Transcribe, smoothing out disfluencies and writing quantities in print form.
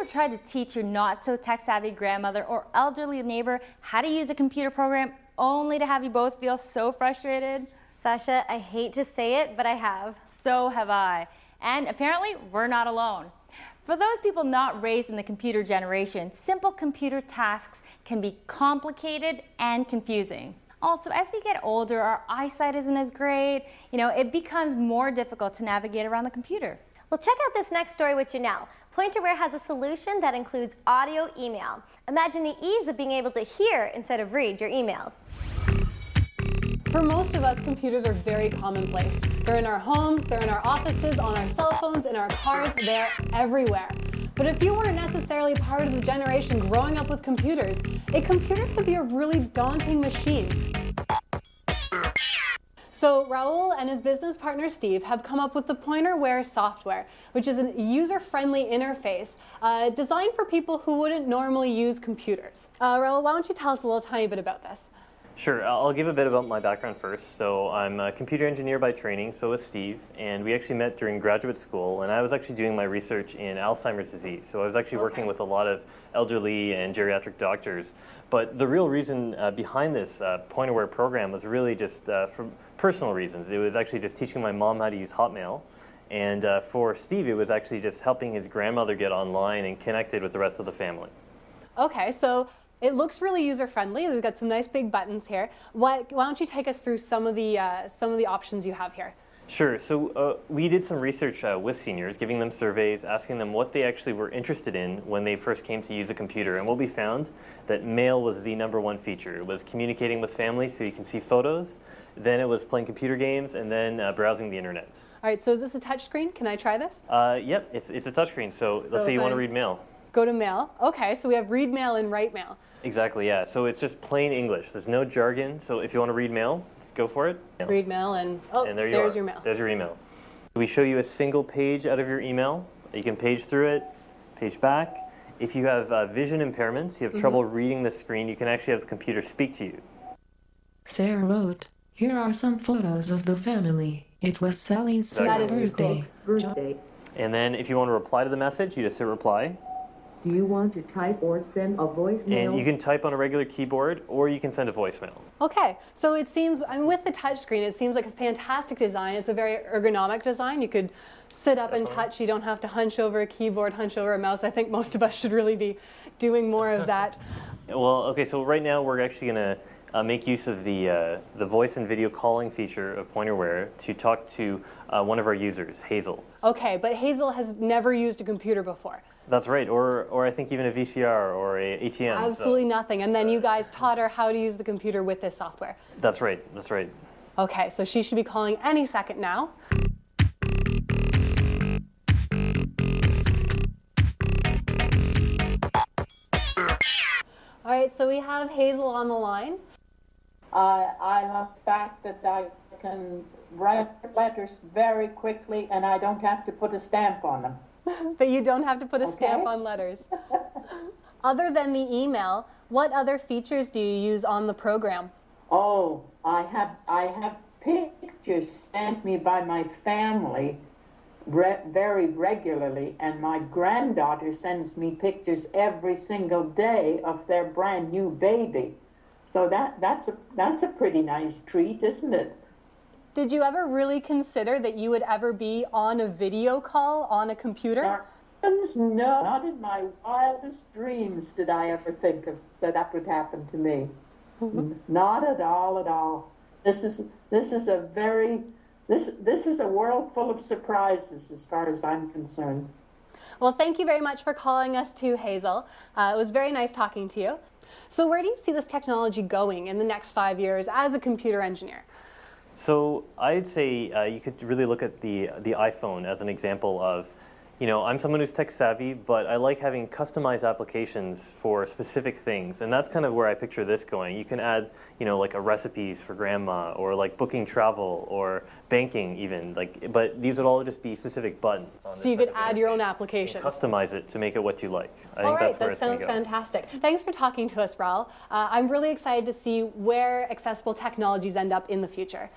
tried to teach your not-so-tech-savvy grandmother or elderly neighbor how to use a computer program only to have you both feel so frustrated? Sasha, I hate to say it, but I have. So have I. And apparently, we're not alone. For those people not raised in the computer generation, simple computer tasks can be complicated and confusing. Also, as we get older, our eyesight isn't as great. It becomes more difficult to navigate around the computer. Well, check out this next story with Janelle. Pointerware has a solution that includes audio email. Imagine the ease of being able to hear instead of read your emails. For most of us, computers are very commonplace. They're in our homes, they're in our offices, on our cell phones, in our cars, they're everywhere. But if you weren't necessarily part of the generation growing up with computers, a computer could be a really daunting machine. So Raul and his business partner Steve have come up with the Pointerware software, which is a user-friendly interface designed for people who wouldn't normally use computers. Raul, why don't you tell us a little tiny bit about this? Sure, I'll give a bit about my background first. So I'm a computer engineer by training, so is Steve, and we actually met during graduate school, and I was actually doing my research in Alzheimer's disease. So I was actually working with a lot of elderly and geriatric doctors. But the real reason behind this Pointerware program was really just for personal reasons. It was actually just teaching my mom how to use Hotmail. And for Steve, it was actually just helping his grandmother get online and connected with the rest of the family. Okay, so it looks really user-friendly. We've got some nice big buttons here. Why don't you take us through some of the options you have here? Sure. So we did some research with seniors, giving them surveys, asking them what they actually were interested in when they first came to use a computer. And what we found, that mail was the #1 feature. It was communicating with family so you can see photos. Then it was playing computer games, and then browsing the internet. All right, so is this a touch screen? Can I try this? Yep, it's a touchscreen. So let's say you want to read mail. Go to mail. Okay, so we have read mail and write mail. Exactly, yeah. So it's just plain English. There's no jargon. So if you want to read mail, just go for it. Read mail and there's your mail. There's your email. We show you a single page out of your email. You can page through it, page back. If you have vision impairments, you have trouble reading the screen, you can actually have the computer speak to you. Sarah wrote, "Here are some photos of the family. It was Sally's birthday." And then if you want to reply to the message, you just hit reply. Do you want to type or send a voicemail? And you can type on a regular keyboard, or you can send a voicemail. Okay, so it seems, with the touchscreen, it seems like a fantastic design. It's a very ergonomic design. You could sit up and touch. You don't have to hunch over a keyboard, hunch over a mouse. I think most of us should really be doing more of that. Well, okay, so right now we're actually going to make use of the voice and video calling feature of Pointerware to talk to one of our users, Hazel. Okay, but Hazel has never used a computer before. That's right, or I think even a VCR or a ATM. Absolutely nothing. And then you guys taught her how to use the computer with this software. That's right, that's right. Okay, so she should be calling any second now. All right, so we have Hazel on the line. I love the fact that I can write letters very quickly and I don't have to put a stamp on them. But you don't have to put a stamp on letters. Other than the email, what other features do you use on the program? Oh, I have pictures sent me by my family very regularly, and my granddaughter sends me pictures every single day of their brand new baby. So that's a pretty nice treat, isn't it? Did you ever really consider that you would ever be on a video call on a computer? No, not in my wildest dreams did I ever think of that would happen to me. Not at all, at all. This is a world full of surprises as far as I'm concerned. Well, thank you very much for calling us too, Hazel. It was very nice talking to you. So where do you see this technology going in the next 5 years as a computer engineer? So I'd say you could really look at the iPhone as an example of, I'm someone who's tech savvy, but I like having customized applications for specific things. And that's kind of where I picture this going. You can add, like a recipes for grandma, or like booking travel, or banking even. But these would all just be specific buttons on this. So you could add your own applications. Customize it to make it what you like. I All think right, that's where that it's gonna sounds go. fantastic. Thanks for talking to us, Raul. I'm really excited to see where accessible technologies end up in the future.